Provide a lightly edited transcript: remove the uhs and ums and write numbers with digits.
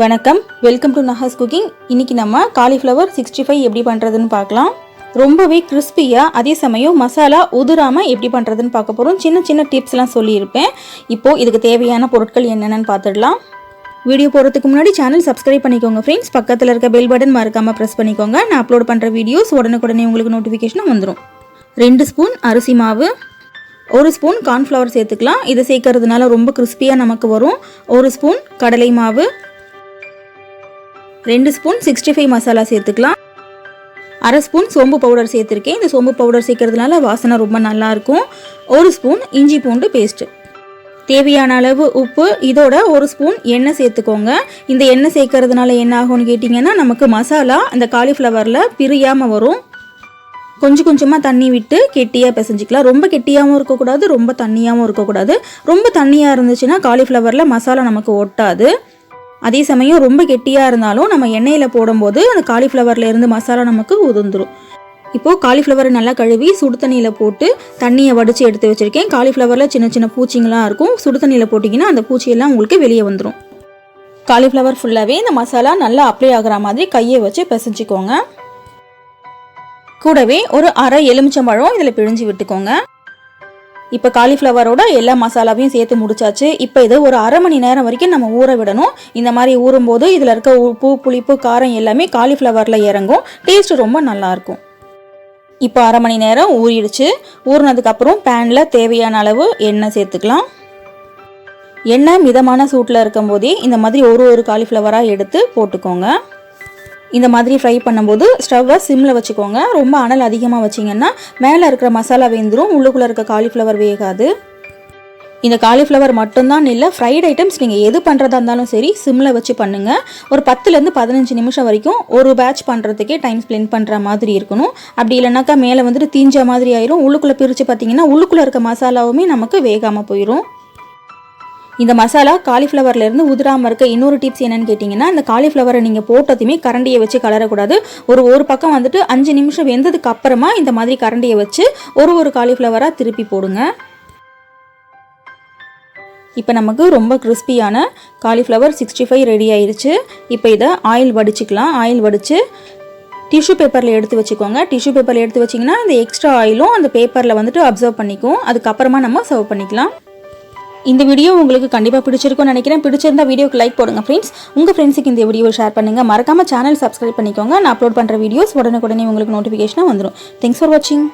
வணக்கம், welcome to நகாஸ் cooking. இன்றைக்கி நம்ம காலிஃப்ளவர் 65 எப்படி பண்ணுறதுன்னு பார்க்கலாம். ரொம்பவே கிறிஸ்பியாக அதே சமயம் மசாலா உதிராமல் எப்படி பண்ணுறதுன்னு பார்க்க போகிறோம். சின்ன சின்ன டிப்ஸ்லாம் சொல்லியிருப்பேன். இப்போது இதுக்கு தேவையான பொருட்கள் என்னென்னு பார்த்துடலாம். வீடியோ போகிறதுக்கு முன்னாடி சேனல் சப்ஸ்கிரைப் பண்ணிக்கோங்க ஃப்ரெண்ட்ஸ். பக்கத்தில் இருக்க பெல் பட்டன் மறக்காமல் ப்ரெஸ் பண்ணிக்கோங்க. நான் அப்லோட் பண்ணுற வீடியோஸ் உடனுக்குடனே உங்களுக்கு நோட்டிஃபிகேஷன் வந்துடும். 2 ஸ்பூன் அரிசி மாவு, 1 ஸ்பூன் கார்ன்ஃப்ளவர் சேர்த்துக்கலாம். இதை சேர்க்கறதுனால ரொம்ப கிறிஸ்பியாக நமக்கு வரும். 1 ஸ்பூன் கடலை மாவு, 2 ஸ்பூன் 65 மசாலா சேர்த்துக்கலாம். 1/2 ஸ்பூன் சோம்பு பவுடர் சேர்த்துருக்கேன். இந்த சோம்பு பவுடர் சேர்க்கறதுனால வாசனை ரொம்ப நல்லாயிருக்கும். 1 ஸ்பூன் இஞ்சி பூண்டு பேஸ்ட்டு, தேவையான அளவு உப்பு, இதோட 1 ஸ்பூன் எண்ணெய் சேர்த்துக்கோங்க. இந்த எண்ணெய் சேர்க்கறதுனால என்ன ஆகும்னு கேட்டிங்கன்னா, நமக்கு மசாலா அந்த காலிஃப்ளவரில் பிரியாமல் வரும். கொஞ்சம் கொஞ்சமாக தண்ணி விட்டு கெட்டியாக பிசைஞ்சிக்கலாம். ரொம்ப கெட்டியாகவும் இருக்கக்கூடாது, ரொம்ப தண்ணியாகவும் இருக்கக்கூடாது. ரொம்ப தண்ணியாக இருந்துச்சுன்னா காலிஃப்ளவரில் மசாலா நமக்கு ஒட்டாது. அதே சமயம் ரொம்ப கெட்டியாக இருந்தாலும் நம்ம எண்ணெயில் போடும்போது அந்த காலிஃப்ளவரில் இருந்து மசாலா நமக்கு உதிர்ந்துடும். இப்போது காலிஃப்ளவரை நல்லா கழுவி சுடு தண்ணியில் போட்டு தண்ணியை வடித்து எடுத்து வச்சுருக்கேன். காலிஃப்ளவரில் சின்ன சின்ன பூச்சிங்களாம் இருக்கும். சுடு தண்ணியில் போட்டிங்கன்னா அந்த பூச்சியெல்லாம் உங்களுக்கு வெளியே வந்துடும். காலிஃப்ளவர் ஃபுல்லாகவே இந்த மசாலா நல்லா அப்ளை ஆகிற மாதிரி கையை வச்சு பிசைஞ்சிக்கோங்க. கூடவே ஒரு அரை எலுமிச்சம்பழம் இதில் பிழிஞ்சு விட்டுக்கோங்க. இப்போ காலிஃப்ளவரோட எல்லா மசாலாவையும் சேர்த்து முடிச்சாச்சு. இப்போ இதை ஒரு அரை மணி நேரம் வரைக்கும் நம்ம ஊற விடணும். இந்த மாதிரி ஊறும்போது இதில் இருக்க உப்பு, புளிப்பு, காரம் எல்லாமே காலிஃப்ளவரில் இறங்கும். டேஸ்ட் ரொம்ப நல்லாயிருக்கும். இப்போ அரை மணி நேரம் ஊறிடுச்சு. ஊறினதுக்கப்புறம் பேனில் தேவையான அளவு எண்ணெய் சேர்த்துக்கலாம். எண்ணெய் மிதமான சூட்டில் இருக்கும் போதே இந்த மாதிரி ஒரு காலிஃப்ளவராக எடுத்து போட்டுக்கோங்க. இந்த மாதிரி ஃப்ரை பண்ணும்போது ஸ்டவ்வை சிம்மில் வச்சுக்கோங்க. ரொம்ப அனல் அதிகமாக வச்சிங்கன்னா மேலே இருக்கிற மசாலா வெந்துடும், உள்ளுக்குள்ளே இருக்க காலிஃப்ளவர் வேகாது. இந்த காலிஃப்ளவர் மட்டும்தான் இல்லை, ஃப்ரைட் ஐட்டம்ஸ் நீங்கள் எது பண்ணுறதா இருந்தாலும் சரி சிம்மில் வச்சு பண்ணுங்கள். ஒரு 10லேருந்து 15 நிமிஷம் வரைக்கும் ஒரு பேட்ச் பண்ணுறதுக்கே டைம் ஸ்பெண்ட் பண்ணுற மாதிரி இருக்கணும். அப்படி இல்லைனாக்கா மேலே வந்துட்டு தீஞ்ச மாதிரி ஆயிரும். உள்ளுக்குள்ளே பிரித்து பார்த்தீங்கன்னா உள்ளுக்குள்ளே இருக்க மசாலாவுமே நமக்கு வேகாமல் போயிடும். இந்த மசாலா காலிஃப்ளவர்லேருந்து உதிராமல் இருக்க இன்னொரு டிப்ஸ் என்னென்னு கேட்டிங்கன்னா, இந்த காலிஃப்ளவரை நீங்கள் போட்டதுமே கரண்டியை வச்சு கலரக்கூடாது. ஒரு பக்கம் வந்துட்டு 5 நிமிஷம் வெந்ததுக்கு அப்புறமா இந்த மாதிரி கரண்டியை வச்சு ஒரு காலிஃப்ளவராக திருப்பி போடுங்க. இப்போ நமக்கு ரொம்ப கிறிஸ்பியான காலிஃப்ளவர் 65 ரெடி ஆயிடுச்சு. இப்போ இதை ஆயில் வடிச்சிக்கலாம். ஆயில் வடித்து டிஷ்யூ பேப்பரில் எடுத்து வச்சுக்கோங்க. டிஷ்யூ பேப்பரில் எடுத்து வச்சிங்கன்னா இந்த எக்ஸ்ட்ரா ஆயிலும் அந்த பேப்பரில் வந்துட்டு அப்சர்வ் பண்ணிக்கும். அதுக்கப்புறமா நம்ம சர்வ் பண்ணிக்கலாம். இந்த வீடியோ உங்களுக்கு கண்டிப்பாக பிடிச்சிருக்கும்னு நினைக்கிறேன். பிடிச்சிருந்தா வீடியோக்கு லைக் போடுங்க ஃப்ரெண்ட்ஸ். உங்கள் ஃப்ரெண்ட்ஸுக்கு இந்த வீடியோ ஷேர் பண்ணுங்கள். மறக்காமல் சேனல் சப்ஸ்கிரைப் பண்ணிக்கோங்க. நான் அப்லோட் பண்ணுற வீடியோஸ் உடனுக்குடனே உங்களுக்கு நோட்டிஃபிகேஷனாக வந்துடும். தேங்க்ஸ் ஃபார் வாட்சிங்.